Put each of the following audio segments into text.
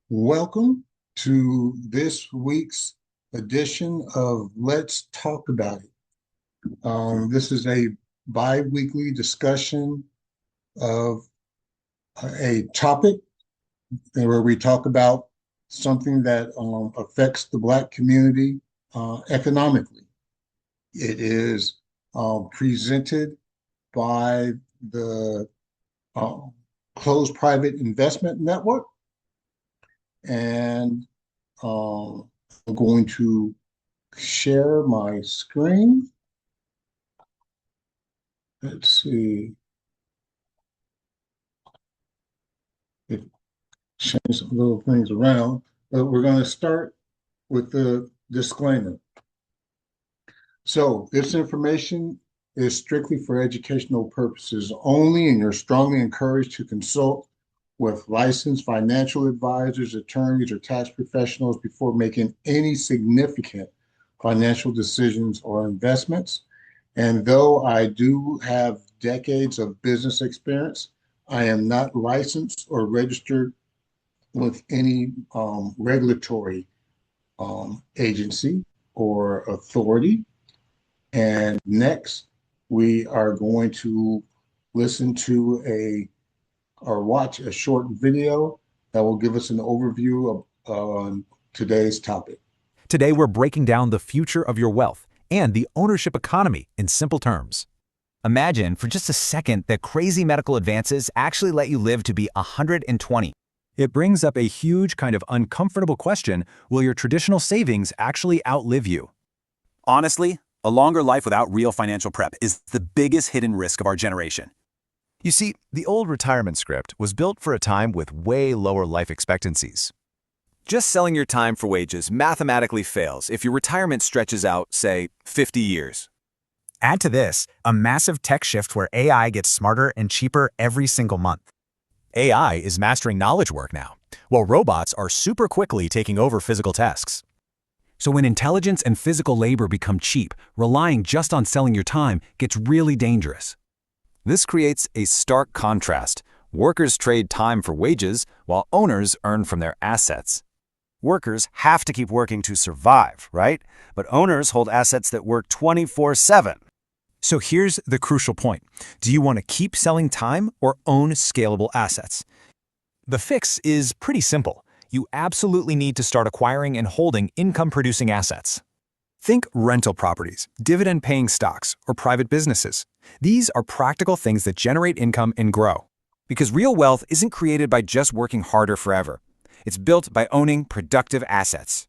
Welcome to this week's edition of Let's Talk About It. This is a bi-weekly discussion of a topic where we talk about something that affects the Black community economically. It is presented by the uh, Closed Private Investment Network, and I'm going to share my screen. Let's see. It changed some little things around, but we're going to start with the disclaimer. So this information is strictly for educational purposes only, and you're strongly encouraged to consult with licensed financial advisors, attorneys, or tax professionals before making any significant financial decisions or investments. And though I do have decades of business experience, I am not licensed or registered with any regulatory agency or authority. And next, we are going to listen to or watch a short video that will give us an overview of today's topic. Today, we're breaking down the future of your wealth and the ownership economy in simple terms. Imagine for just a second that crazy medical advances actually let you live to be 120. It brings up a huge kind of uncomfortable question: will your traditional savings actually outlive you? Honestly, a longer life without real financial prep is the biggest hidden risk of our generation. You see, the old retirement script was built for a time with way lower life expectancies. Just selling your time for wages mathematically fails if your retirement stretches out, say, 50 years. Add to this a massive tech shift where AI gets smarter and cheaper every single month. AI is mastering knowledge work now, while robots are super quickly taking over physical tasks. So when intelligence and physical labor become cheap, relying just on selling your time gets really dangerous. This creates a stark contrast. Workers trade time for wages, while owners earn from their assets. Workers have to keep working to survive, right? But owners hold assets that work 24/7. So here's the crucial point. Do you want to keep selling time or own scalable assets? The fix is pretty simple. You absolutely need to start acquiring and holding income-producing assets. Think rental properties, dividend-paying stocks, or private businesses. These are practical things that generate income and grow. Because real wealth isn't created by just working harder forever. It's built by owning productive assets.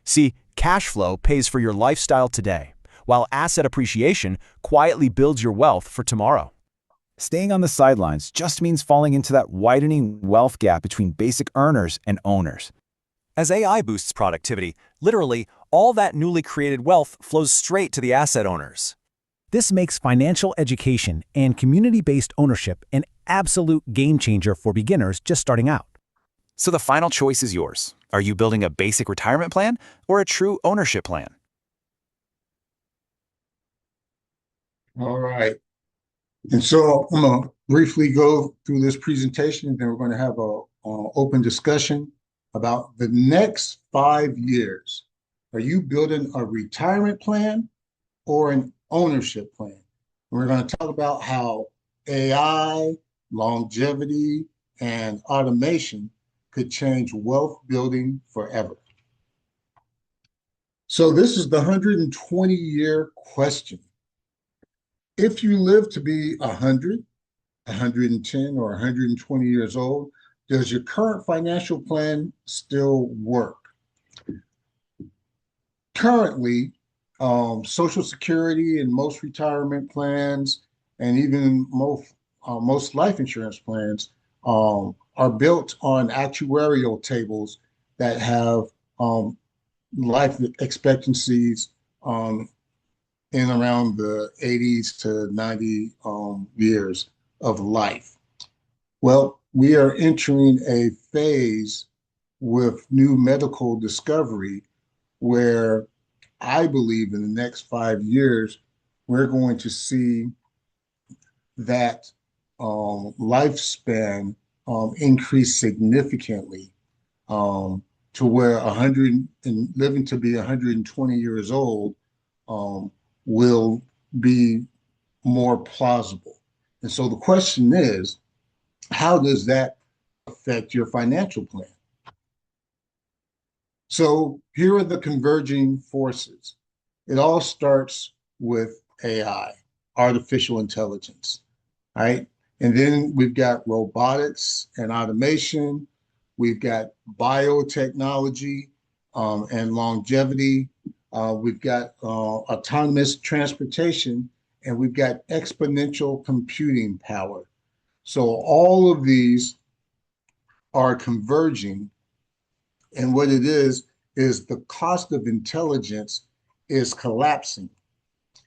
See, cash flow pays for your lifestyle today, while asset appreciation quietly builds your wealth for tomorrow. Staying on the sidelines just means falling into that widening wealth gap between basic earners and owners. As AI boosts productivity, literally, all that newly created wealth flows straight to the asset owners. This makes financial education and community-based ownership an absolute game changer for beginners just starting out. So the final choice is yours. Are you building a basic retirement plan or a true ownership plan? All right. And so I'm going to briefly go through this presentation, and then we're going to have a open discussion about the next 5 years. Are you building a retirement plan or an ownership plan? And we're going to talk about how AI, longevity, and automation could change wealth building forever. So this is the 120-year question. If you live to be 100, 110, or 120 years old, does your current financial plan still work? Currently, Social Security and most retirement plans, and even most life insurance plans, are built on actuarial tables that have life expectancies in around the 80s to 90 years of life. Well, we are entering a phase with new medical discovery where I believe in the next 5 years, we're going to see that lifespan increase significantly um, to where 100 and living to be 120 years old um, will be more plausible. And so the question is, how does that affect your financial plan? So here are the converging forces. It all starts with AI, artificial intelligence, right? And then we've got robotics and automation. We've got biotechnology and longevity. We've got autonomous transportation, and we've got exponential computing power. So all of these are converging, and what it is the cost of intelligence is collapsing,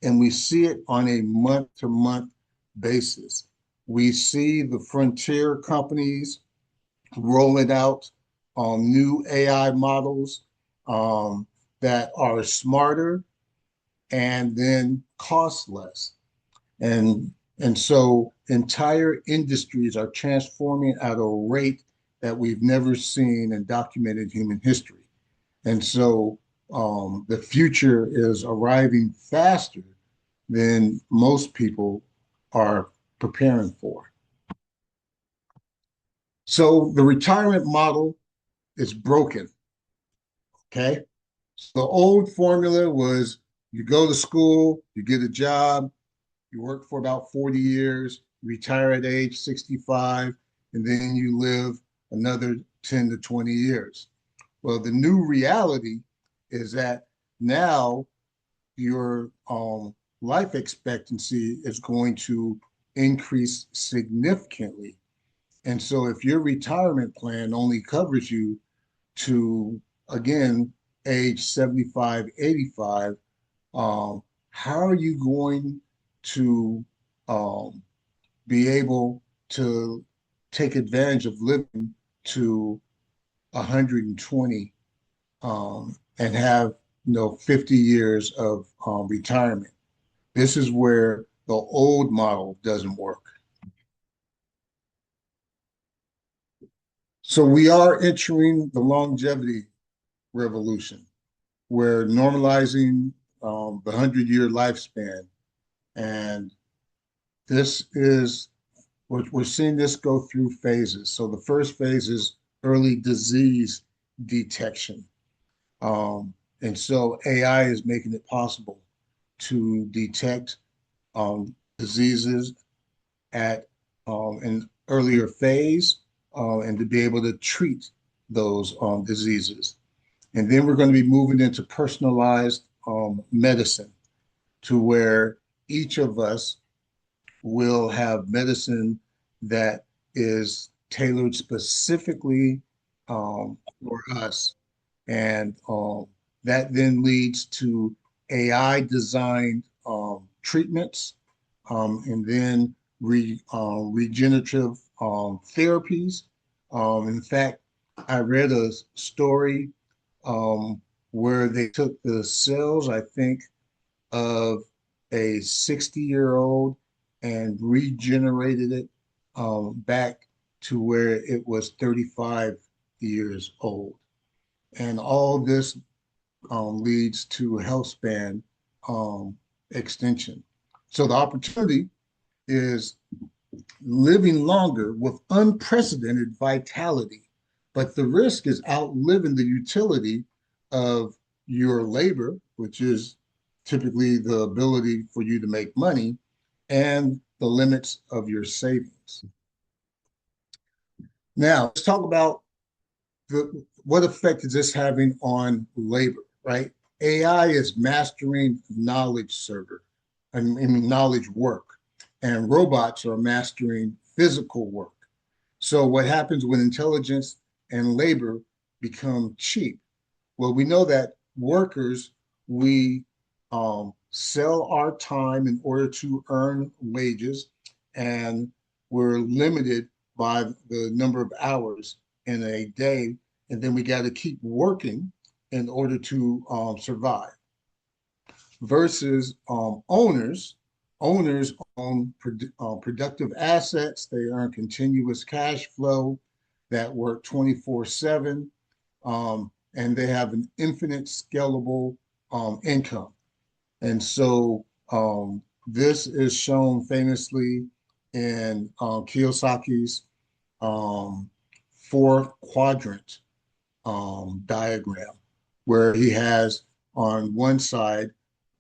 and we see it on a month-to-month basis. We see the frontier companies rolling out new AI models that are smarter and then cost less. And and so entire industries are transforming at a rate that we've never seen in documented human history. And so the future is arriving faster than most people are preparing for. So the retirement model is broken. Okay. So the old formula was you go to school, you get a job, you work for about 40 years, retire at age 65, and then you live another 10 to 20 years. Well, the new reality is that now your life expectancy is going to increase significantly. And so if your retirement plan only covers you to, again, age 75, 85, um, how are you going to um, be able to take advantage of living to 120 and have 50 years of retirement? This is where the old model doesn't work. So we are entering the longevity revolution. We're normalizing the 100-year lifespan. And this is, we're seeing this go through phases. So the first phase is early disease detection. And so AI is making it possible to detect diseases at an earlier phase and to be able to treat those diseases. And then we're going to be moving into personalized medicine to where each of us will have medicine that is tailored specifically for us. And that then leads to AI designed treatments and then regenerative therapies. In fact, I read a story where they took the cells, I think, of a 60-year-old and regenerated it back to where it was 35 years old. And all this leads to health span um, extension. So the opportunity is living longer with unprecedented vitality, but the risk is outliving the utility of your labor, which is typically the ability for you to make money, and the limits of your savings. Now, let's talk about what effect is this having on labor, right? AI is mastering knowledge server, I mean knowledge work, and robots are mastering physical work. So what happens when intelligence and labor become cheap? Well, we know that workers, we sell our time in order to earn wages, and we're limited by the number of hours in a day. And then we got to keep working in order to survive. Versus owners own productive assets. They earn continuous cash flow that work 24/7. and they have an infinite scalable income. And so this is shown famously in Kiyosaki's um, four quadrant diagram, where he has on one side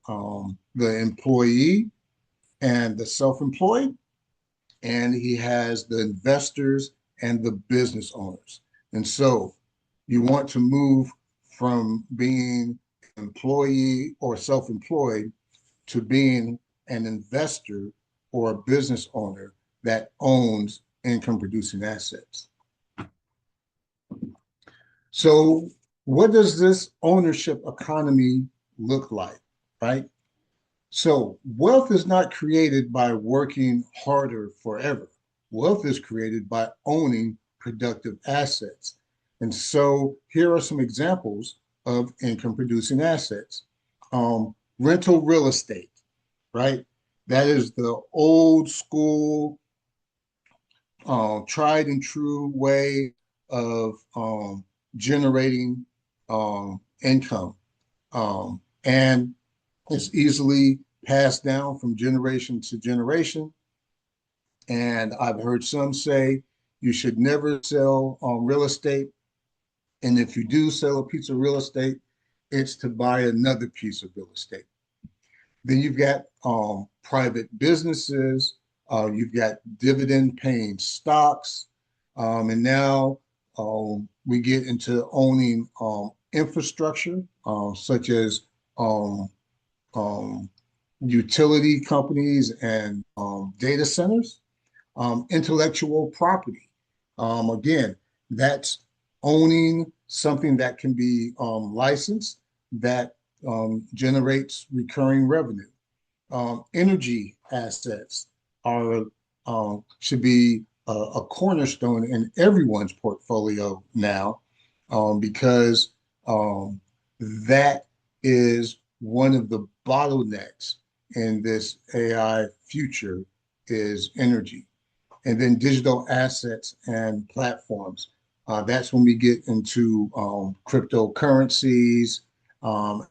the employee and the self-employed, and he has the investors and the business owners. And so you want to move from being an employee or self-employed to being an investor or a business owner that owns income producing assets. So, what does this ownership economy look like, right? So, wealth is not created by working harder forever. Wealth is created by owning productive assets. And so, here are some examples of income producing assets. Rental real estate, right? That is the old school, tried and true way of generating income. And it's easily passed down from generation to generation. And I've heard some say you should never sell real estate. And if you do sell a piece of real estate, it's to buy another piece of real estate. Then you've got private businesses, you've got dividend paying stocks, and now we get into owning infrastructure, such as um, um, utility companies and data centers, intellectual property. Again, that's owning something that can be licensed that generates recurring revenue. Energy assets are should be a cornerstone in everyone's portfolio now, because um, that is one of the bottlenecks in this AI future is energy. And then digital assets and platforms. That's when we get into cryptocurrencies,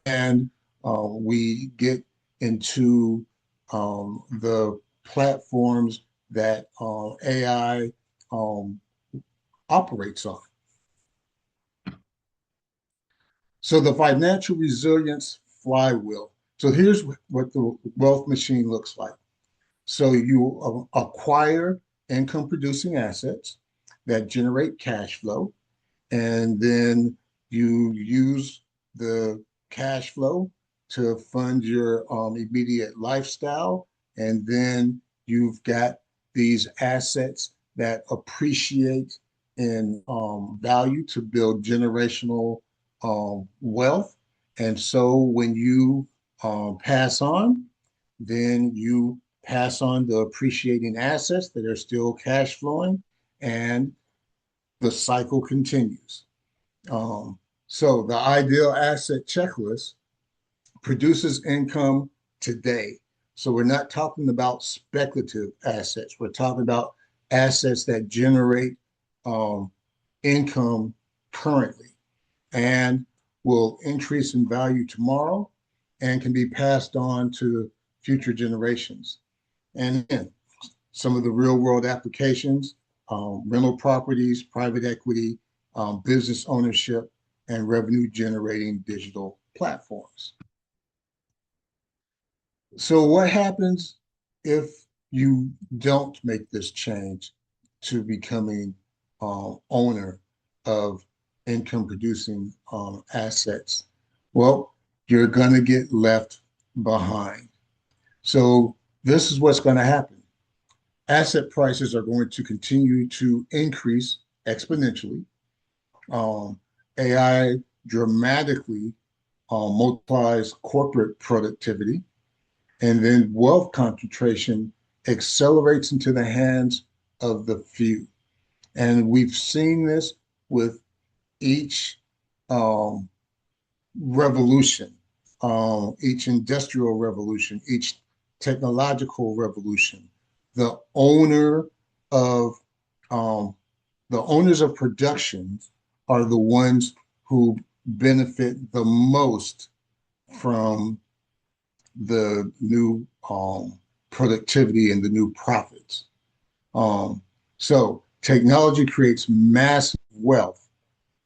and we get into the platforms that AI um, operates on. So the financial resilience flywheel. So here's what the wealth machine looks like. So you acquire income producing assets that generate cash flow, and then you use the cash flow to fund your immediate lifestyle. And then you've got these assets that appreciate in value to build generational wealth. And so when you pass on, then you pass on the appreciating assets that are still cash flowing, and the cycle continues. So the ideal asset checklist produces income today. So we're not talking about speculative assets. We're talking about assets that generate um, income currently and will increase in value tomorrow and can be passed on to future generations. And again, some of the real world applications, rental properties, private equity, business ownership, and revenue generating digital platforms. So, what happens if you don't make this change to becoming owner of income producing assets? Well, you're going to get left behind. So, this is what's going to happen. Asset prices are going to continue to increase exponentially. Um, AI dramatically multiplies corporate productivity, and then wealth concentration accelerates into the hands of the few. And we've seen this with each um, revolution, each industrial revolution, each technological revolution. The owner of um, the owners of productions are the ones who benefit the most from the new productivity and the new profits. Um, so technology creates massive wealth.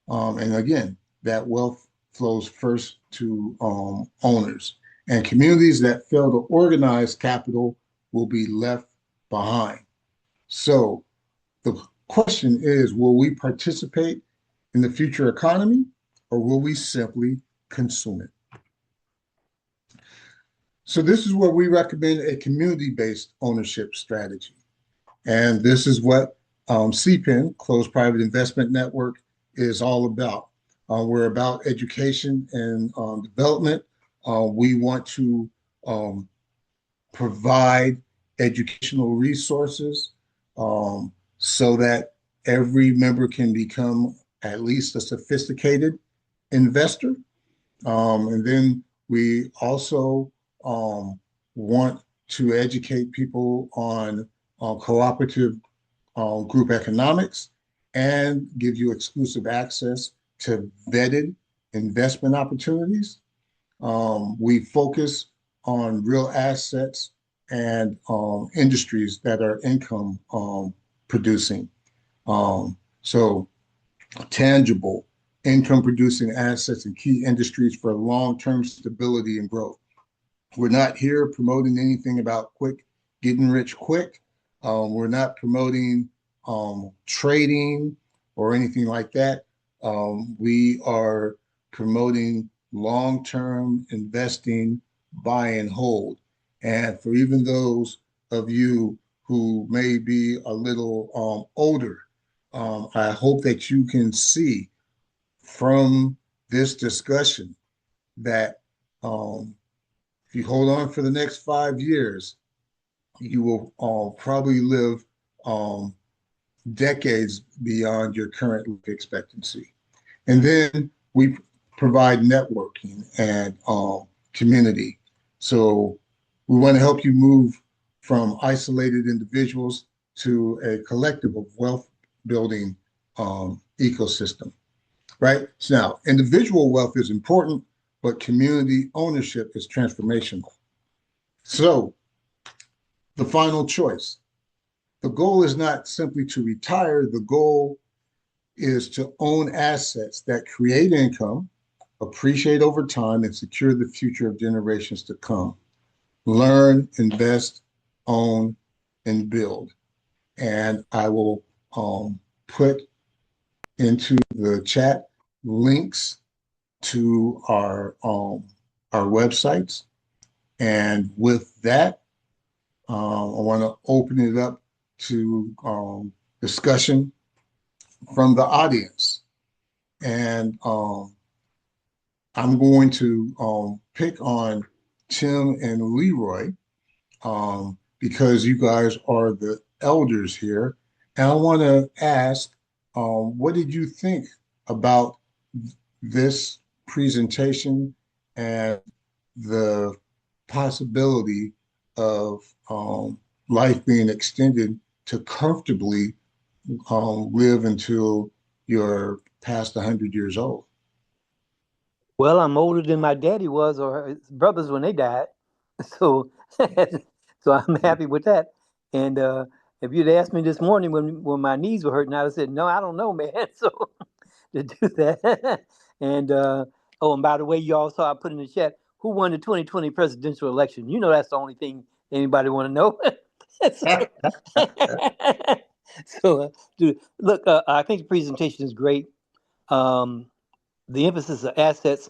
And again, that wealth flows first to owners. And communities that fail to organize capital will be left behind. So the question is, will we participate in the future economy or will we simply consume it? So this is where we recommend a community-based ownership strategy. And this is what CPIN, Closed Private Investment Network, is all about. We're about education and development. We want to um, provide educational resources so that every member can become at least a sophisticated investor. And then we also want to educate people on cooperative group economics and give you exclusive access to vetted investment opportunities. We focus on real assets and industries that are income producing. So tangible income producing assets in key industries for long-term stability and growth. We're not here promoting anything about getting rich quick. We're not promoting trading or anything like that. We are promoting long-term investing, buy and hold. And for even those of you who may be a little older, I hope that you can see from this discussion that if you hold on for the next 5 years, you will probably live decades beyond your current life expectancy. And then we provide networking and community. So we want to help you move from isolated individuals to a collective of wealth building ecosystem, right? So now, individual wealth is important, but community ownership is transformational. So the final choice. The goal is not simply to retire. The goal is to own assets that create income, appreciate over time, and secure the future of generations to come. Learn, invest, own, and build. And I will put into the chat links to our websites. And with that, I want to open it up to discussion from the audience. And I'm going to pick on Tim and Leroy because you guys are the elders here. And I want to ask, what did you think about this presentation and the possibility of life being extended to comfortably live until you're past 100 years old? Well, I'm older than my daddy was or his brothers when they died. So so I'm happy with that. And if you'd asked me this morning when my knees were hurting, I'd have said, no, I don't know, man. So to do that. And oh, and by the way, you all saw I put in the chat who won the 2020 presidential election. You know that's the only thing anybody want to know. So, dude, look, I think the presentation is great. Um, the emphasis of assets,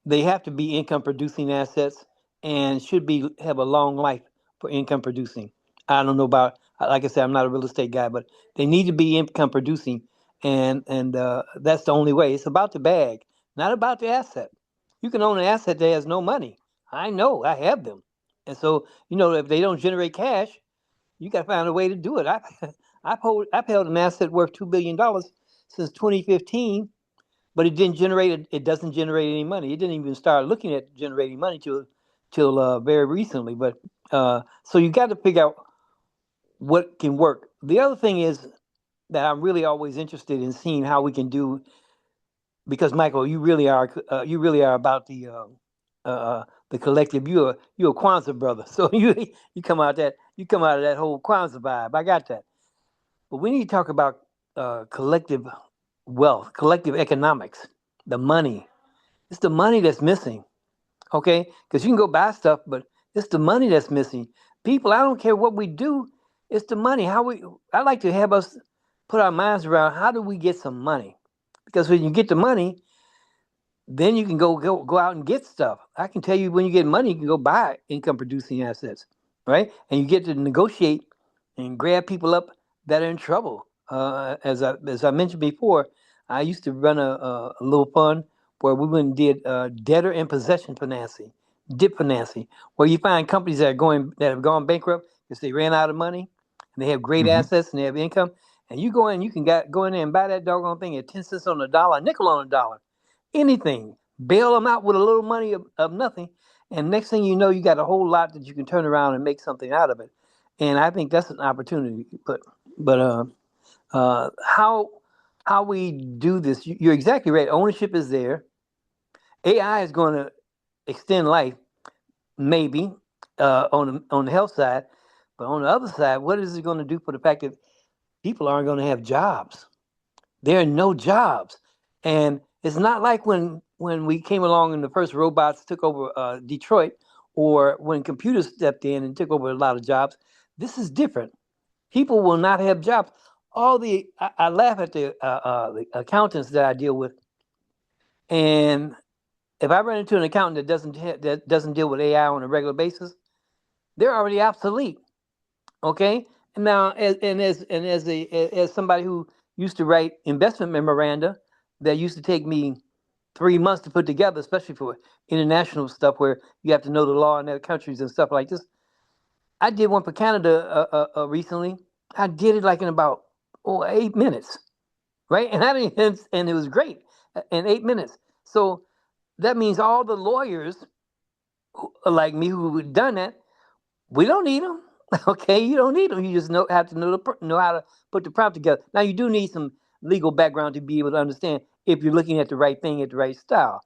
they have to be income producing assets and should be have a long life for income producing. I don't know about, like I said, I'm not a real estate guy, but they need to be income producing, and that's the only way. It's about the bag, not about the asset. You can own an asset that has no money. I know, I have them, and so if they don't generate cash, you got to find a way to do it. I've held an asset worth $2 billion since 2015, but it doesn't generate any money. It didn't even start looking at generating money till very recently. But so you got to figure out what can work. The other thing is that I'm really always interested in seeing how we can do because Michael, you really are about the collective. You're a Kwanzaa brother, so you come out of that whole Kwanzaa vibe. I got that. But we need to talk about collective wealth, collective economics, the money. It's the money that's missing, okay? Because you can go buy stuff, but it's the money that's missing. People, I don't care what we do, it's the money. I like to have us put our minds around how do we get some money? Because when you get the money, then you can go out and get stuff. I can tell you when you get money, you can go buy income producing assets, right? And you get to negotiate and grab people up that are in trouble. As I mentioned before, I used to run a little fund where we went and did debtor in possession financing, DIP financing, where you find companies that have gone bankrupt because they ran out of money and they have great Hmm. assets and they have income, and you go in, you can go in there and buy that doggone thing at 10 cents on the dollar, a nickel on the dollar, anything, bail them out with a little money of nothing, and next thing you know, you got a whole lot that you can turn around and make something out of it. And I think that's an opportunity. But how we do this, you're exactly right. Ownership is there. AI is going to extend life, maybe on the health side, but on the other side, what is it going to do for the fact that people aren't going to have jobs? There are no jobs, and it's not like when we came along and the first robots took over Detroit, or when computers stepped in and took over a lot of jobs. This is different. People will not have jobs. I laugh at the accountants that I deal with, and if I run into an accountant that doesn't deal with AI on a regular basis, they're already obsolete. Okay. Now, as somebody who used to write investment memoranda that used to take me 3 months to put together, especially for international stuff where you have to know the law in other countries and stuff like this. I did one for Canada recently. I did it like in about 8 minutes, right? And I didn't, and it was great in 8 minutes. So that means all the lawyers like me who had done that, we don't need them. Okay, you don't need them. You just have to know how to put the prompt together. Now you do need some legal background to be able to understand if you're looking at the right thing at the right style.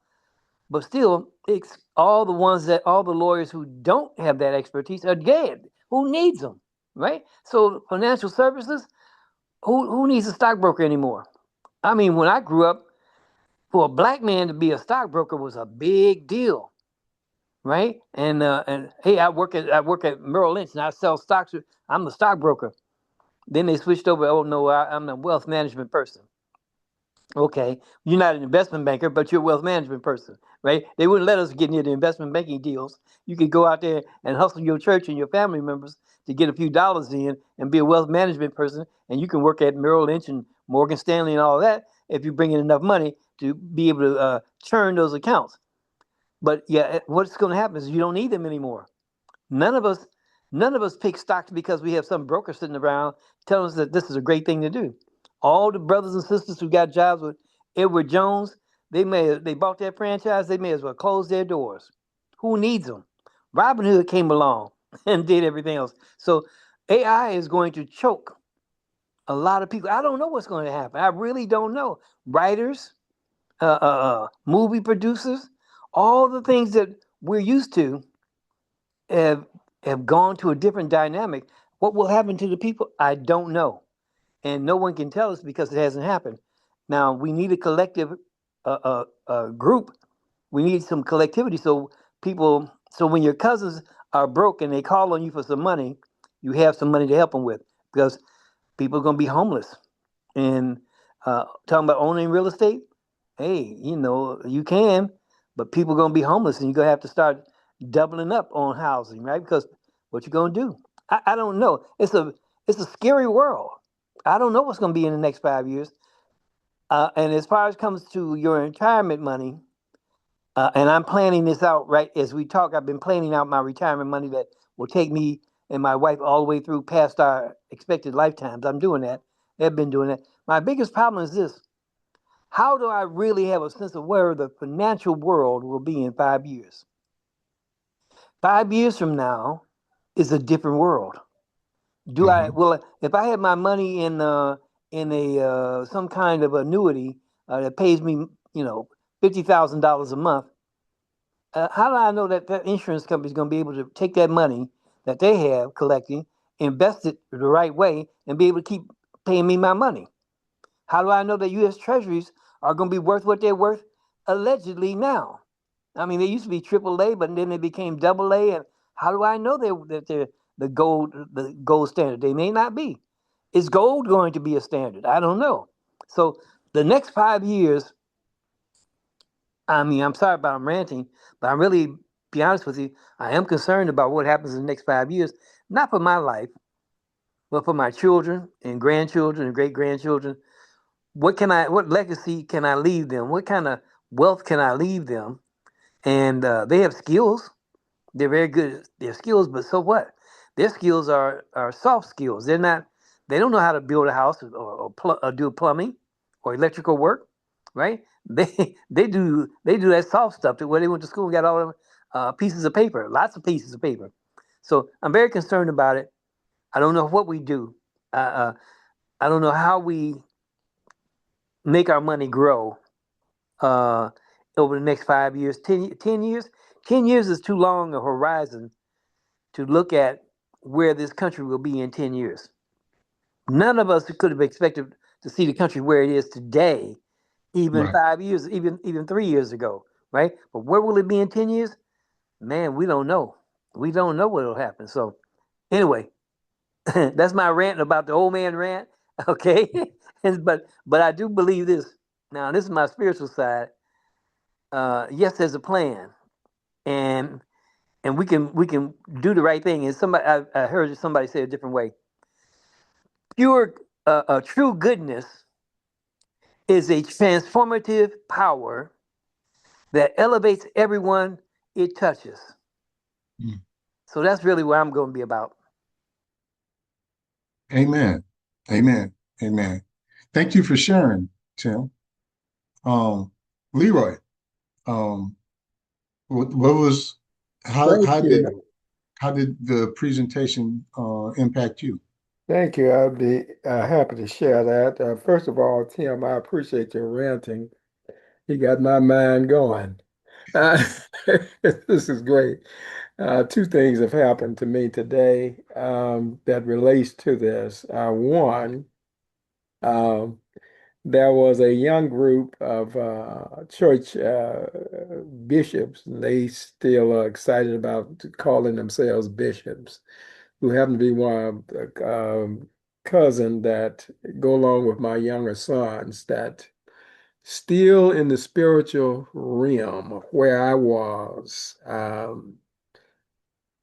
But still, it's all the lawyers who don't have that expertise are dead. Who needs them, right? So financial services, who needs a stockbroker anymore? I mean, when I grew up, for a black man to be a stockbroker was a big deal, right? And hey, I work at Merrill Lynch and I sell stocks. I'm the stockbroker. Then they switched over. Oh no, I'm a wealth management person. Okay, you're not an investment banker, but you're a wealth management person, right? They wouldn't let us get near the investment banking deals. You could go out there and hustle your church and your family members to get a few dollars in and be a wealth management person, and you can work at Merrill Lynch and Morgan Stanley and all that if you bring in enough money to be able to churn those accounts. But yeah, what's going to happen is you don't need them anymore. None of us, none of us pick stocks because we have some broker sitting around telling us that this is a great thing to do. All the brothers and sisters who got jobs with Edward Jones, they bought that franchise. They may as well close their doors. Who needs them? Robin Hood came along and did everything else. So AI is going to choke a lot of people. I don't know what's going to happen. I really don't know. Writers, movie producers, all the things that we're used to have have gone to a different dynamic. What will happen to the people? I don't know, and no one can tell us because it hasn't happened. Now we need a collective group. We need some collectivity. So when your cousins are broke and they call on you for some money, you have some money to help them with because people are going to be homeless. And talking about owning real estate, hey, you can, but people are going to be homeless and you're going to have to start doubling up on housing, right? Because what you going to do? I don't know. It's a scary world. I don't know what's going to be in the next 5 years. And as far as comes to your retirement money, and I'm planning this out right as we talk. I've been planning out my retirement money that will take me and my wife all the way through past our expected lifetimes. I'm doing that. They've been doing that. My biggest problem is this: how do I really have a sense of where the financial world will be in 5 years? 5 years from now is a different world. Do I Hmm. well if I have my money in a some kind of annuity that pays me you know, $50,000 a month, how do I know that that insurance company is going to be able to take that money that they have collecting, invest it the right way, and be able to keep paying me my money? How do I know that U.S. Treasuries are going to be worth what they're worth allegedly now? I mean, they used to be AAA, but then they became AA. And how do I know that they're the gold standard? They may not be. Is gold going to be a standard? I don't know. So the next 5 years, I mean, I'm sorry about I'm ranting, but I'm really, be honest with you, I am concerned about what happens in the next 5 years, not for my life, but for my children and grandchildren and great grandchildren. What legacy can I leave them? What kind of wealth can I leave them? And they have skills. They're very good at their skills, but so what? Their skills are soft skills. They're not. They don't know how to build a house or do plumbing or electrical work, right? They do that soft stuff to where they went to school and got all them pieces of paper, lots of pieces of paper. So I'm very concerned about it. I don't know what we do. Uh, uh, I don't know how we make our money grow uh, over the next 5 years, 10 years. 10 years is too long a horizon to look at where this country will be in 10 years. None of us could have expected to see the country where it is today, even Right. 5 years, even 3 years ago, right? But where will it be in 10 years? Man, we don't know. We don't know what will happen. So, anyway, that's my rant about the old man rant. Okay. But I do believe this. Now, this is my spiritual side. Yes, there's a plan. And we can do the right thing. And I heard somebody say a different way. Pure, true goodness is a transformative power that elevates everyone it touches. Mm. So that's really what I'm going to be about. Amen. Amen. Amen. Thank you for sharing, Tim. Um, Leroy, um, what was how Thank how did you. how did the presentation impact you? Thank you. I'd be happy to share that. First of all, Tim, I appreciate your ranting. You got my mind going. Uh, this is great. Two things have happened to me today that relates to this. One, um, there was a young group of church bishops, and they still are excited about calling themselves bishops, who happen to be one of the cousin that go along with my younger sons that still in the spiritual realm of where I was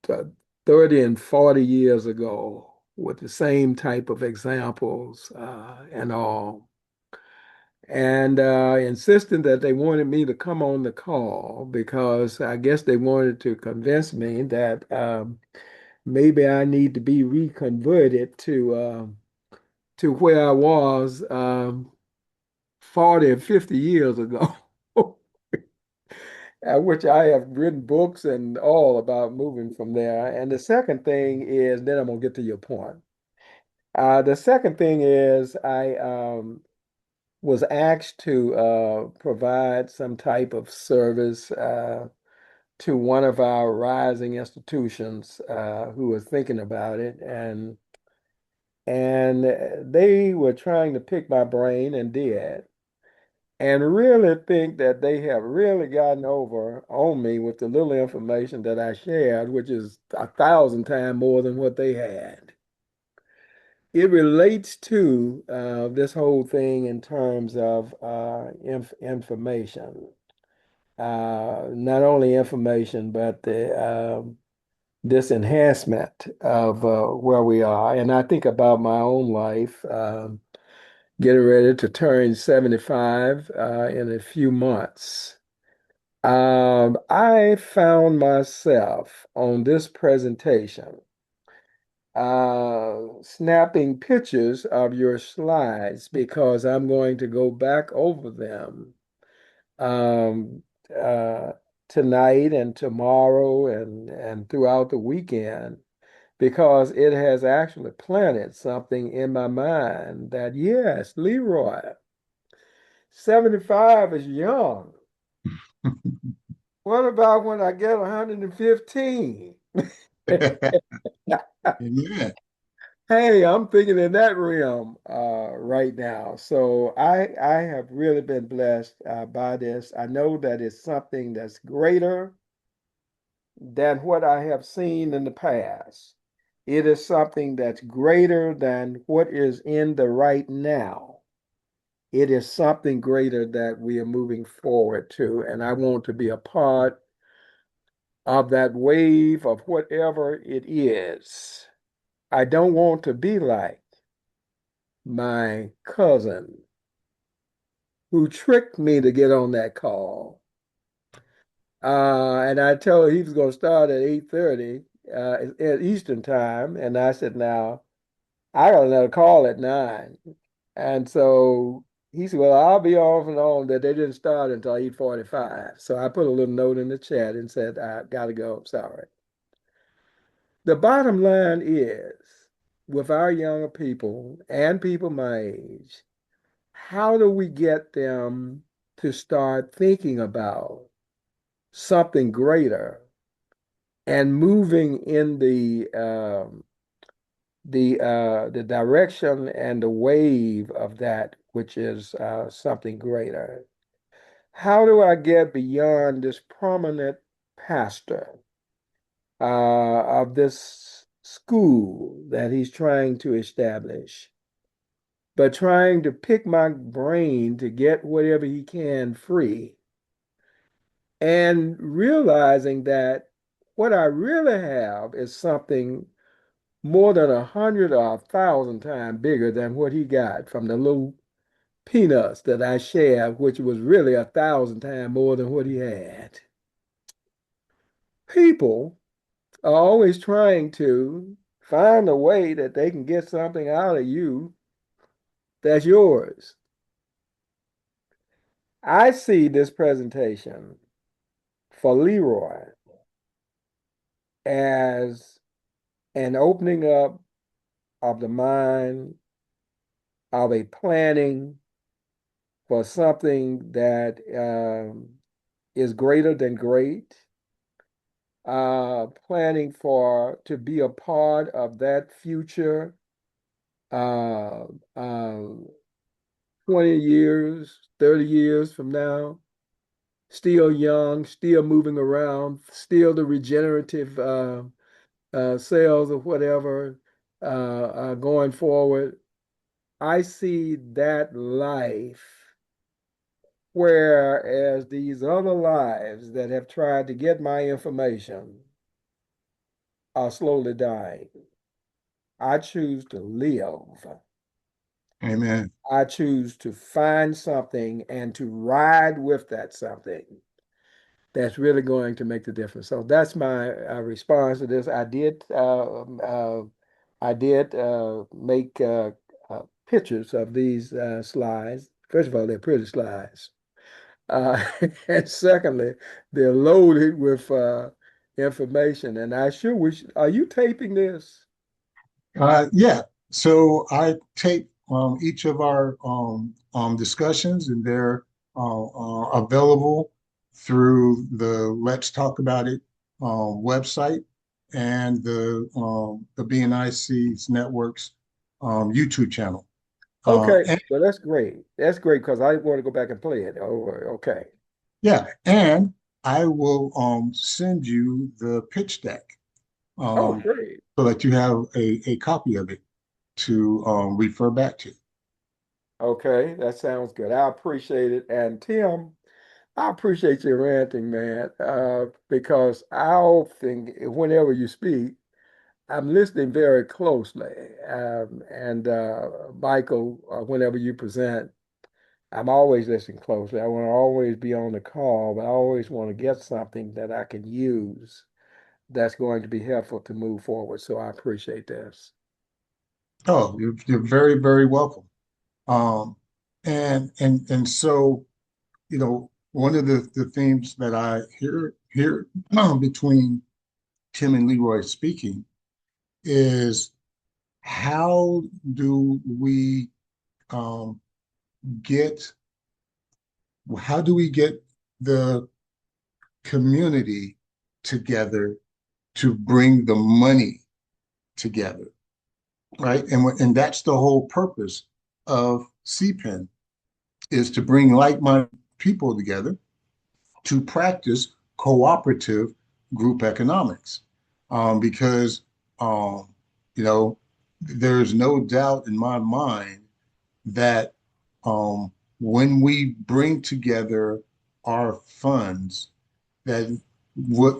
30 and 40 years ago with the same type of examples and all. And insisting that they wanted me to come on the call because I guess they wanted to convince me that maybe I need to be reconverted to where I was 40 and 50 years ago, which I have written books and all about moving from there. And the second thing is, then I'm gonna get to your point. The second thing is I was asked to provide some type of service to one of our rising institutions who was thinking about it, and they were trying to pick my brain and did, and really think that they have really gotten over on me with the little information that I shared, which is 1,000 times more than what they had. It relates to this whole thing in terms of information. Not only information, but this enhancement of where we are. And I think about my own life, getting ready to turn 75 in a few months. I found myself on this presentation snapping pictures of your slides because I'm going to go back over them um, uh, tonight and tomorrow and throughout the weekend because it has actually planted something in my mind that yes, Leroy, 75 is young. What about when I get 115? Amen. Hey, I'm thinking in that realm right now. So I have really been blessed by this. I know that it's something that's greater than what I have seen in the past. It is something that's greater than what is in the right now. It is something greater that we are moving forward to. And I want to be a part of that wave of whatever it is. I don't want to be like my cousin who tricked me to get on that call. And I told he was going to start at 8:30 at Eastern time. And I said, now, I got another call at 9. And so he said, well, I'll be off and on that they didn't start until 8:45. So I put a little note in the chat and said, I got to go. I'm sorry. The bottom line is, with our younger people and people my age, how do we get them to start thinking about something greater and moving in the direction and the wave of that which is something greater? How do I get beyond this prominent pastor of this school that he's trying to establish, but trying to pick my brain to get whatever he can free, and realizing that what I really have is something more than 100 or 1,000 times bigger than what he got from the little peanuts that I shared, which was really 1,000 times more than what he had. People are always trying to find a way that they can get something out of you that's yours. I see this presentation for Leroy as an opening up of the mind, of a planning for something that is greater than great, planning for to be a part of that future uh, uh, 20 years, 30 years from now, still young, still moving around, still the regenerative cells or whatever going forward. I see that life, whereas these other lives that have tried to get my information are slowly dying. I choose to live. Amen. I choose to find something and to ride with that something that's really going to make the difference. So that's my response to this. I did make pictures of these slides. First of all, they're pretty slides. Uh, and secondly, they're loaded with information. And I sure wish, are you taping this? Yeah. So I tape each of our discussions, and they're available through the Let's Talk About It website and the BNIC's network's YouTube channel. Okay, And well, that's great. That's great because I want to go back and play it over. Okay. yeah, and I will send you the pitch deck Oh, um, great. so that you have a copy of it to refer back to. Okay, that sounds good. I appreciate it. And Tim, I appreciate your ranting, man, because I often, whenever you speak, I'm listening very closely. And Michael, whenever you present, I'm always listening closely. I want to always be on the call, but I always want to get something that I can use that's going to be helpful to move forward. So I appreciate this. Oh, you're very, very welcome. Um, and so, one of the themes that I hear between Tim and Leroy speaking is how do we get how do we get the community together to bring the money together, right? And that's the whole purpose of CPEN is to bring like-minded people together to practice cooperative group economics. Because, um, you know, there's no doubt in my mind that um, when we bring together our funds, that what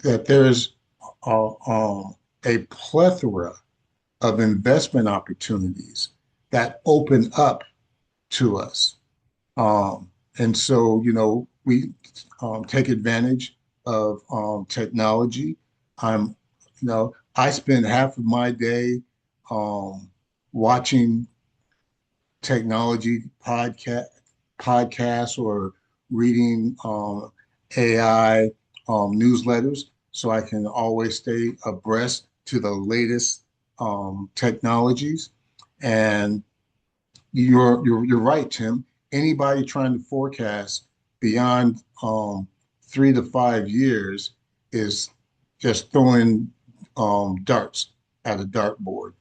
that there's a plethora of investment opportunities that open up to us. And so, we take advantage of technology. I spend half of my day um, watching technology podcasts or reading AI newsletters so I can always stay abreast to the latest technologies. And you're right, Tim. Anybody trying to forecast beyond 3 to 5 years is just throwing darts at a dartboard,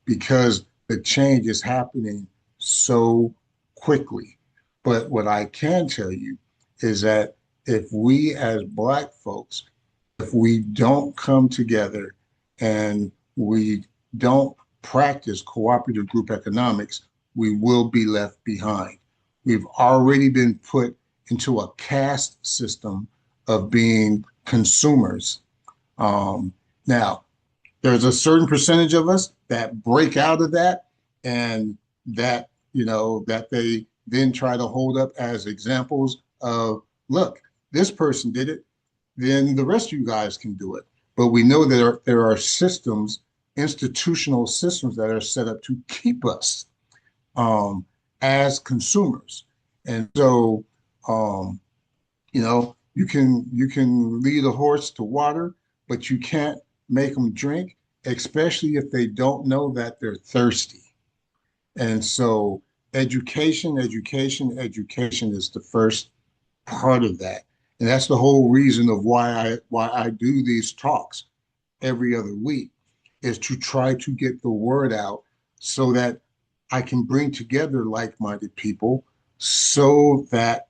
because the change is happening so quickly. But what I can tell you is that if we as Black folks, if we don't come together and we don't practice cooperative group economics, we will be left behind. We've already been put into a caste system of being consumers. Now, there's a certain percentage of us that break out of that, and that they then try to hold up as examples of, look, this person did it, then the rest of you guys can do it. But we know that there are systems, institutional systems that are set up to keep us um, as consumers. And so, um, you can lead a horse to water, but you can't make them drink, especially if they don't know that they're thirsty. And so, education is the first part of that. And that's the whole reason of why I do these talks every other week, is to try to get the word out so that I can bring together like-minded people so that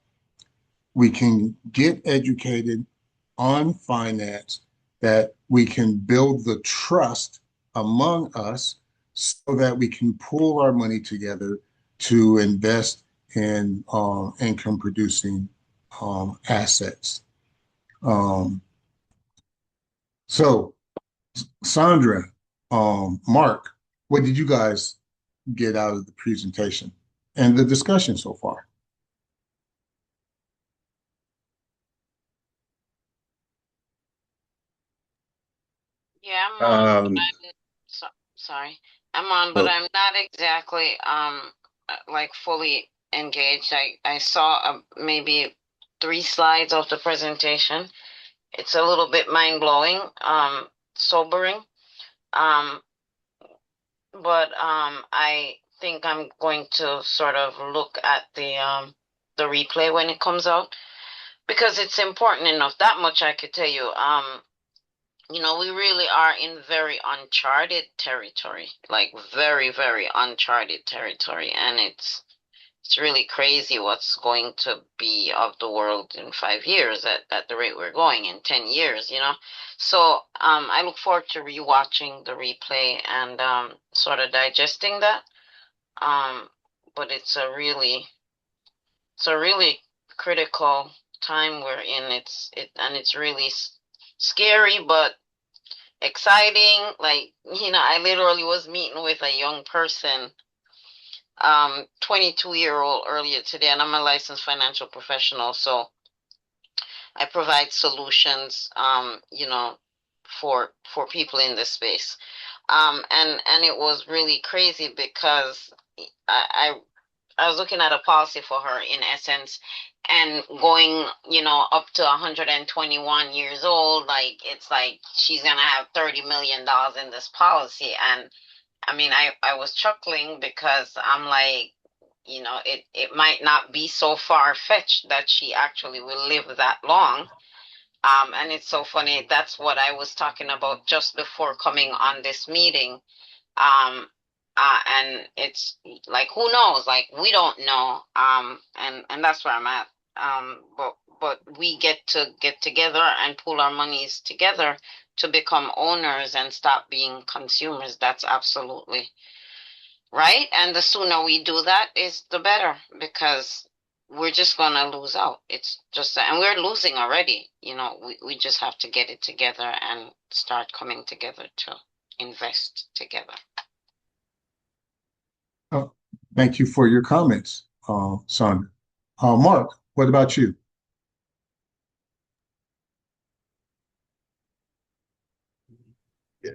we can get educated on finance, that we can build the trust among us so that we can pool our money together to invest in income producing assets. Um, so, Sandra, Mark, what did you guys get out of the presentation and the discussion so far? Yeah, I'm on, but Um, sorry. I'm on, but well, I'm not exactly like fully engaged. I saw maybe 3 slides of the presentation. It's a little bit mind-blowing, sobering. Um, but I think I'm going to sort of look at the replay when it comes out because it's important enough. That much I could tell you. We really are in very uncharted territory, like very, very uncharted territory. And it's really crazy what's going to be of the world in 5 years at the rate we're going in 10 years. So I look forward to rewatching the replay and sort of digesting that. Um, but it's a really critical time we're in. It's really scary, but exciting. Like, I literally was meeting with a young person, 22-year-old earlier today, and I'm a licensed financial professional, so I provide solutions, for people in this space. And it was really crazy because I I was looking at a policy for her in essence and going, up to 121 years old, like it's like she's gonna have $30 million in this policy. And I mean, I was chuckling because I'm like, it might not be so far-fetched that she actually will live that long. And it's so funny. That's what I was talking about just before coming on this meeting. Um, and it's like, who knows? Like, we don't know. And that's where I'm at. But we get to get together and pool our monies together to become owners and stop being consumers. That's absolutely right. And the sooner we do that is the better, because we're just gonna lose out. It's just, and we're losing already. We just have to get it together and start coming together to invest together. Oh, thank you for your comments, Sandra. Mark, what about you?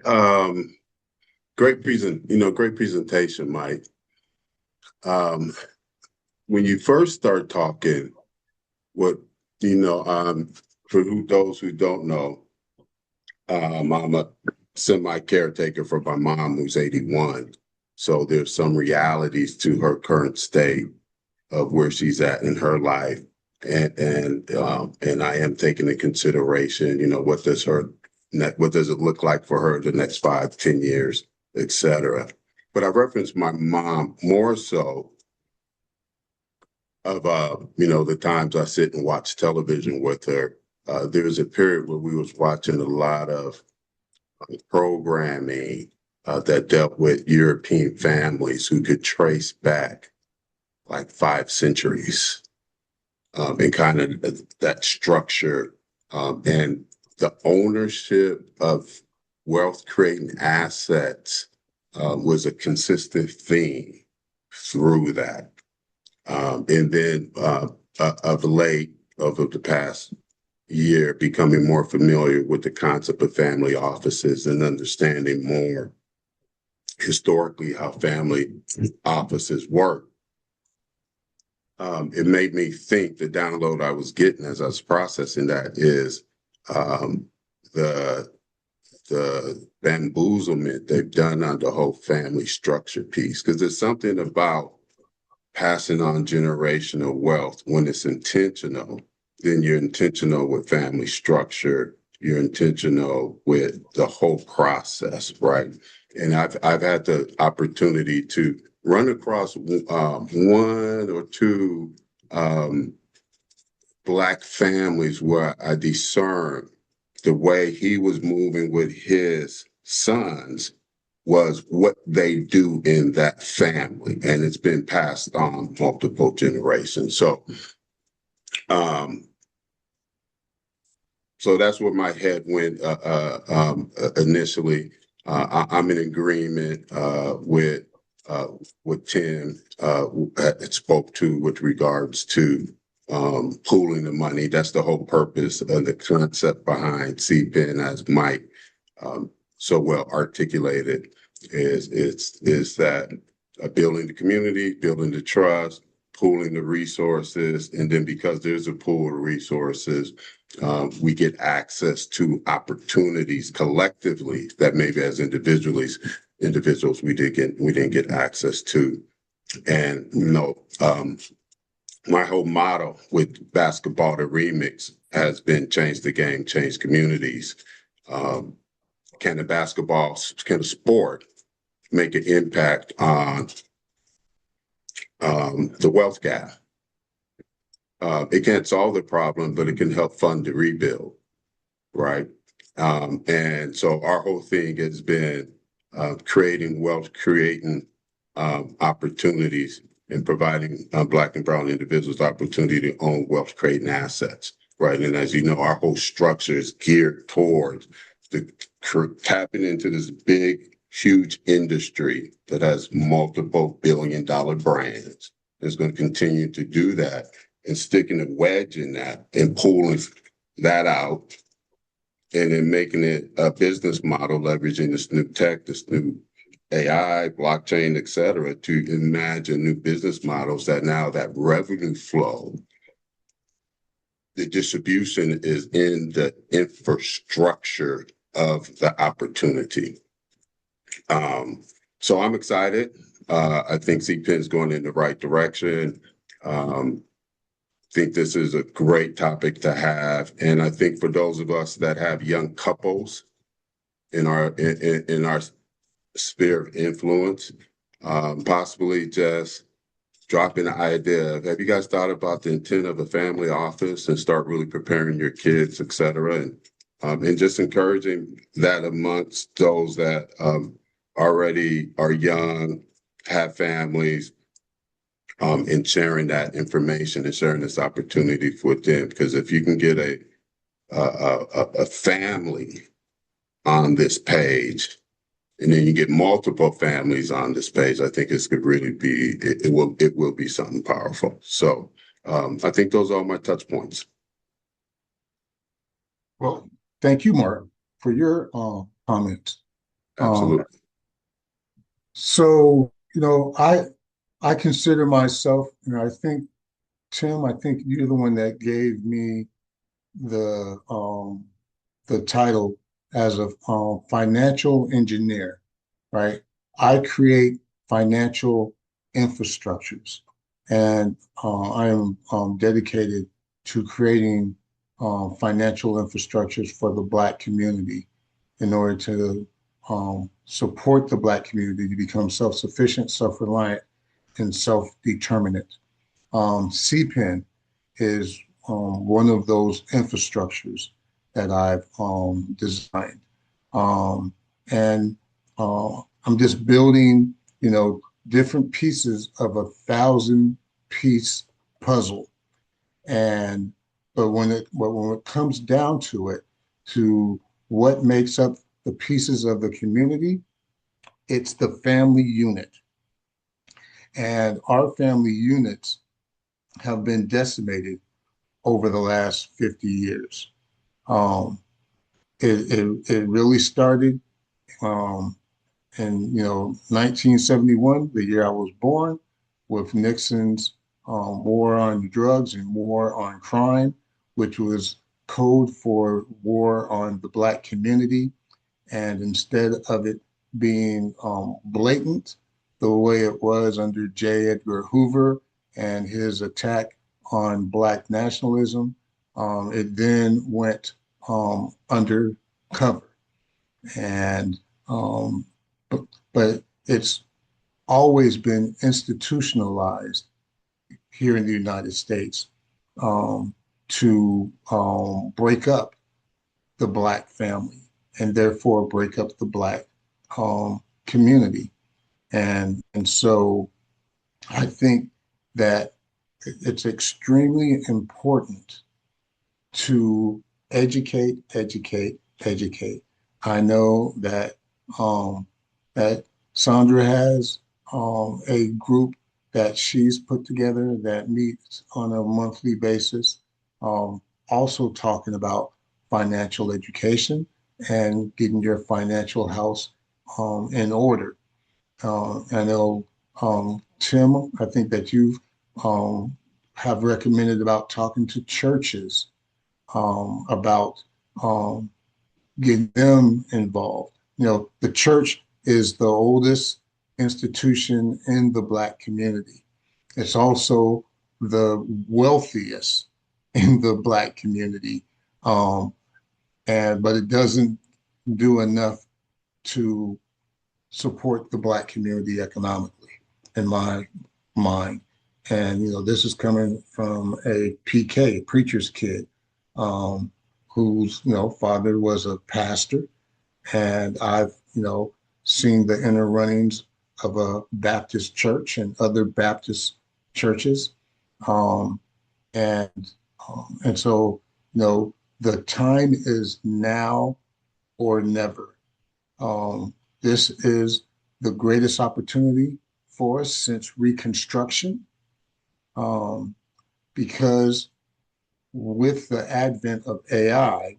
Um, great presentation, Mike. Um, when you first start talking, what for those who don't know, I'm a semi caretaker for my mom who's 81. So there's some realities to her current state of where she's at in her life, and I am taking into consideration, what does it look like for her the next 5, 10 years, et cetera. But I referenced my mom more so of the times I sit and watch television with her. There was a period where we was watching a lot of programming that dealt with European families who could trace back like 5 centuries, and kind of that structure, and the ownership of wealth creating assets was a consistent theme through that. And then of late, over the past year, becoming more familiar with the concept of family offices and understanding more historically how family offices work. It made me think, the download I was getting as I was processing that is the bamboozlement they've done on the whole family structure piece. Because there's something about passing on generational wealth when it's intentional. Then you're intentional with family structure. You're intentional with the whole process, right? And I've had the opportunity to run across one or two Black families where I discern the way he was moving with his sons was what they do in that family, and it's been passed on multiple generations. So that's where my head went initially. I'm in agreement with what Tim spoke to with regards to pooling the money. That's the whole purpose of the concept behind CPIN, as Mike so well articulated, is that building the community, building the trust, pooling the resources, and then because there's a pool of resources, we get access to opportunities collectively that maybe as individuals we didn't get access to. And my whole motto with Basketball the Remix has been change the game, change communities. Can the sport make an impact on the wealth gap? It can't solve the problem, but it can help fund the rebuild, right? And so our whole thing has been creating wealth, creating opportunities, and providing Black and brown individuals opportunity to own wealth creating assets, right? And as you know, our whole structure is geared towards tapping into this big, huge industry that has multiple billion-dollar brands. It's going to continue to do that, and sticking a wedge in that and pulling that out, and then making it a business model, leveraging this new tech, this new AI, blockchain, et cetera, to imagine new business models that now that revenue flow, the distribution is in the infrastructure of the opportunity. So I'm excited. I think CPenn's going in the right direction. Think this is a great topic to have, and I think for those of us that have young couples in our sphere of influence, possibly just dropping the idea of, have you guys thought about the intent of a family office and start really preparing your kids, et cetera, and just encouraging that amongst those that already are young, have families, and sharing that information and sharing this opportunity with them. Because if you can get a family on this page, and then you get multiple families on this page, I think this could really be, it will be something powerful. So I think those are all my touch points. Well, thank you, Mark, for your comments. Absolutely. So, I consider myself, I think, Tim, I think you're the one that gave me the title as a financial engineer, right? I create financial infrastructures, and I am dedicated to creating financial infrastructures for the Black community in order to support the Black community to become self-sufficient, self-reliant, and self-determinant. CPEN is one of those infrastructures that I've designed. And I'm just building, different pieces of 1,000-piece puzzle. And when it comes down to it, to what makes up the pieces of the community, it's the family unit. And our family units have been decimated over the last 50 years. Um, it really started um, in 1971, the year I was born, with Nixon's war on drugs and war on crime, which was code for war on the Black community. And instead of it being blatant the way it was under J. Edgar Hoover and his attack on Black nationalism, it then went undercover. And um, but, but it's always been institutionalized here in the United States to break up the Black family and therefore break up the Black community. And so I think that it's extremely important to educate, educate, educate. I know that Sandra has a group that she's put together that meets on a monthly basis, also talking about financial education and getting your financial house in order. I know, Tim, I think that you um, have recommended about talking to churches about um, getting them involved. The church is the oldest institution in the Black community. It's also the wealthiest in the Black community, um, but it doesn't do enough to support the Black community economically, in my mind. And this is coming from a PK, preacher's kid, um, whose father was a pastor, and I've seen the inner runnings of a Baptist church and other Baptist churches, um, and and so the time is now or never. This is the greatest opportunity for us since Reconstruction, um, because with the advent of AI,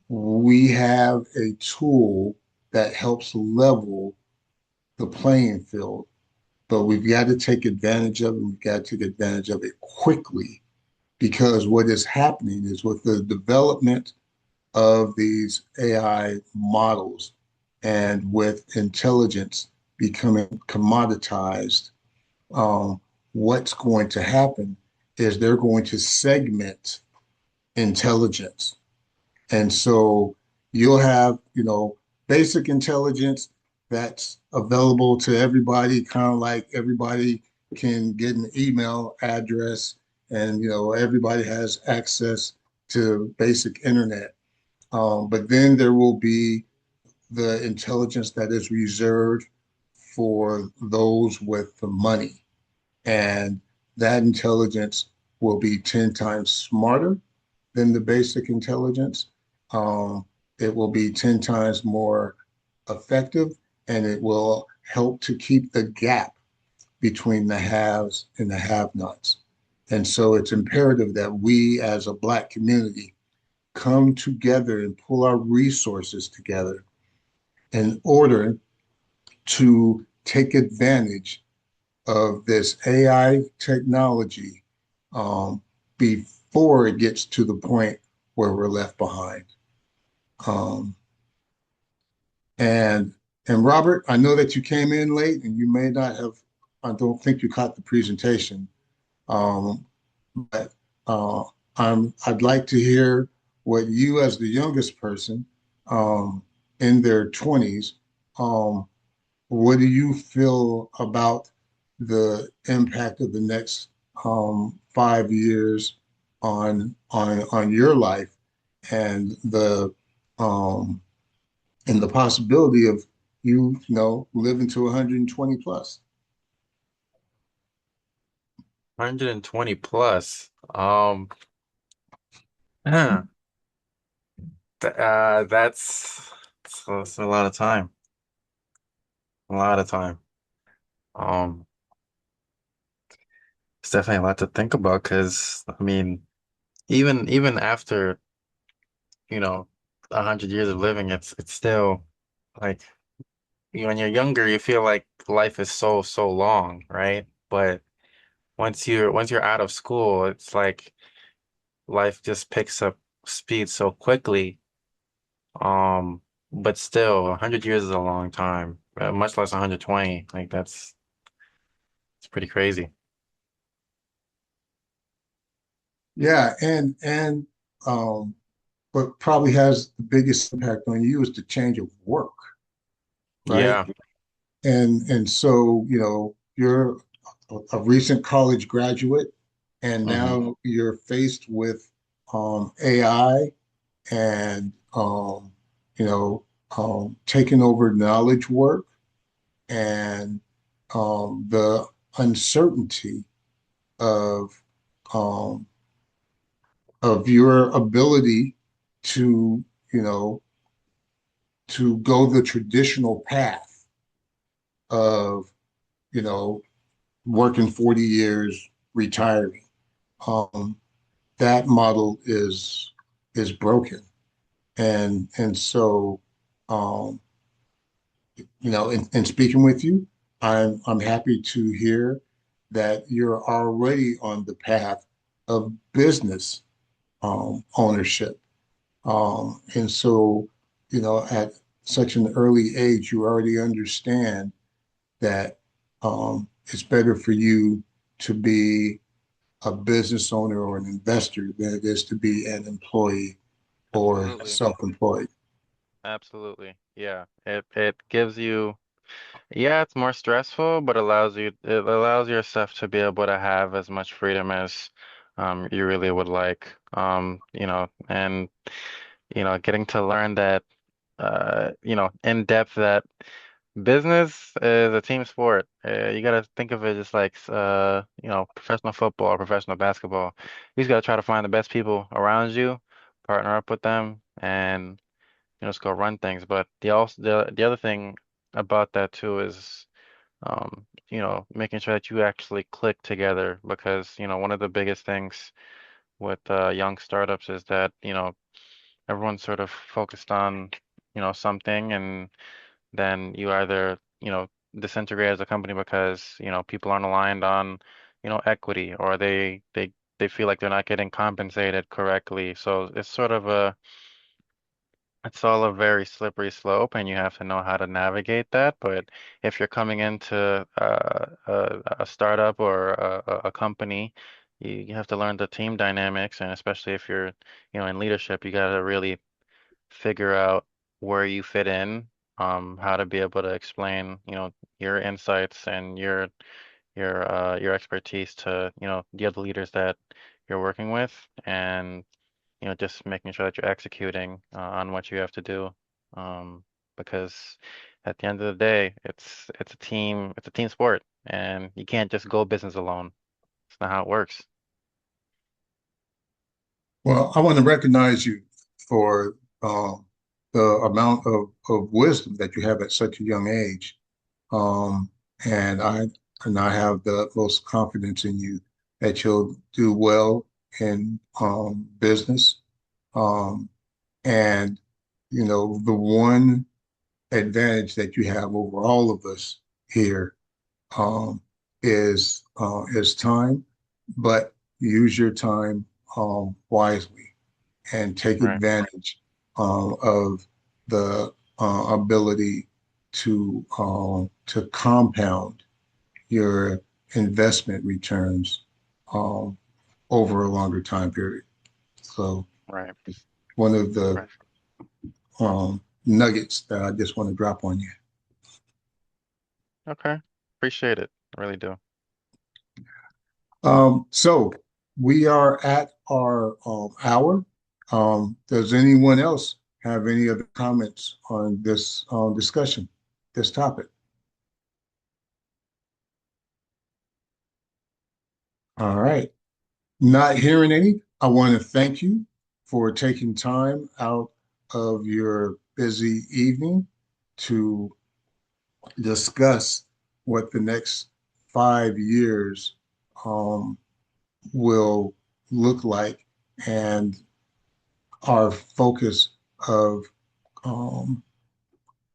we have a tool that helps level the playing field, but we've got to take advantage of it. We've got to take advantage of it quickly, because what is happening is with the development of these AI models and with intelligence becoming commoditized, um, what's going to happen is they're going to segment intelligence. And so you'll have, basic intelligence that's available to everybody, kind of like everybody can get an email address and, everybody has access to basic internet. But then there will be the intelligence that is reserved for those with the money. And that intelligence will be 10 times smarter than the basic intelligence. Um, it will be 10 times more effective, and it will help to keep the gap between the haves and the have nots. And so it's imperative that we as a Black community come together and pull our resources together in order to take advantage of this AI technology, before it gets to the point where we're left behind. Um, and and Robert, I know that you came in late and you may not have. I don't think you caught the presentation. But uh, I'd like to hear what you, as the youngest person, um, in their 20s, um, what do you feel about the impact of the next 5 years on your life and um, the possibility of living to 120 plus? 120 plus. That's a lot of time. A lot of time. Um, it's definitely a lot to think about because I mean, even after, you know, 100 years of living, it's still like when you're younger, you feel like life is so long, right? But once you're out of school, it's like life just picks up speed so quickly. But still, 100 years is a long time, much less 120. Like it's pretty crazy. Yeah, and um, what probably has the biggest impact on you is the change of work, right? Yeah. And so, you're a recent college graduate, and Hmm. now you're faced with AI and taking over knowledge work and the uncertainty of um, your ability to, you know, to go the traditional path of, you know, working 40 years, retiring. Um, that model is broken. And so, um, in speaking with you, I'm happy to hear that you're already on the path of business ownership. And so, at such an early age, you already understand that it's better for you to be a business owner or an investor than it is to be an employee or Absolutely. self-employed. Absolutely. Yeah. It gives you, yeah, it's more stressful, but it allows yourself to be able to have as much freedom as you really would like. And getting to learn that in depth that business is a team sport. You got to think of it just like professional football or professional basketball. You just got to try to find the best people around you, partner up with them, and just go run things. But the other thing about that too is making sure that you actually click together because one of the biggest things with young startups is that everyone's sort of focused on something and then you either, disintegrate as a company because, people aren't aligned on, equity or they feel like they're not getting compensated correctly. So it's sort of it's all a very slippery slope, and you have to know how to navigate that. But if you're coming into a startup or a company, you have to learn the team dynamics, and especially if you're, in leadership, you got to really figure out where you fit in, how to be able to explain, your insights and your expertise to, the other leaders that you're working with, and just making sure that you're executing on what you have to do. Um, because at the end of the day, it's a team sport, and you can't just go business alone. It's not how it works. Well, I want to recognize you for the amount of wisdom that you have at such a young age. Um, and I have the utmost confidence in you that you'll do well in business. Um, and the one advantage that you have over all of us here um, is time, but use your time wisely and take Right, advantage of the ability to compound your investment returns um, over a longer time period. So right, one of the right. nuggets that I just want to drop on you. Okay. Appreciate it. I really do. So we are at our hour. Does anyone else have any other comments on this discussion, this topic? All right. Not hearing any, I want to thank you for taking time out of your busy evening to discuss what the next 5 years um, will look like and our focus of um,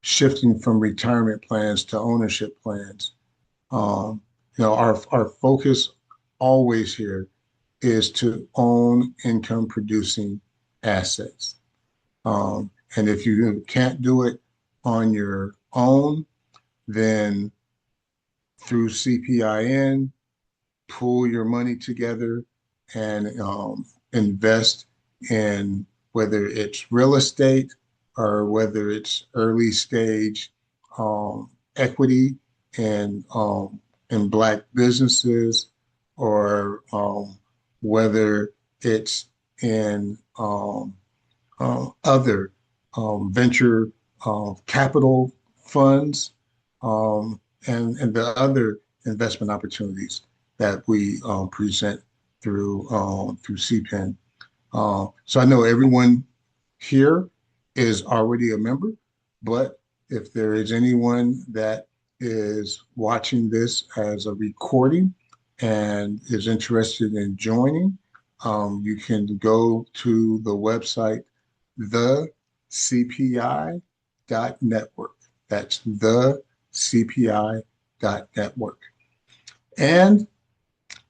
shifting from retirement plans to ownership plans. Um, our focus always here is to own income producing assets. And if you can't do it on your own, then through CPIN, pool your money together and invest in whether it's real estate or whether it's early stage equity and in Black businesses or whether it's in other venture capital funds and the other investment opportunities that we present through CPEN. So I know everyone here is already a member, but if there is anyone that is watching this as a recording and is interested in joining, you can go to the website, the CPI.network. That's the CPI.network. And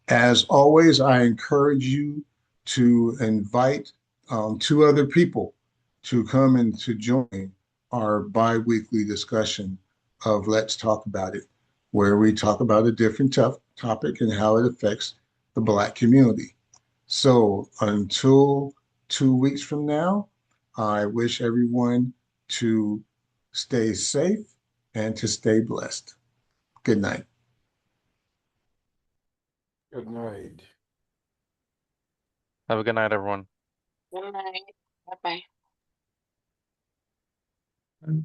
as always, I encourage you to invite two other people to come and to join our bi-weekly discussion of Let's Talk About It, where we talk about a different topic and how it affects the Black community. So until 2 weeks from now, I wish everyone to stay safe and to stay blessed. Good night. Good night. Have a good night, everyone. Good night. Bye bye.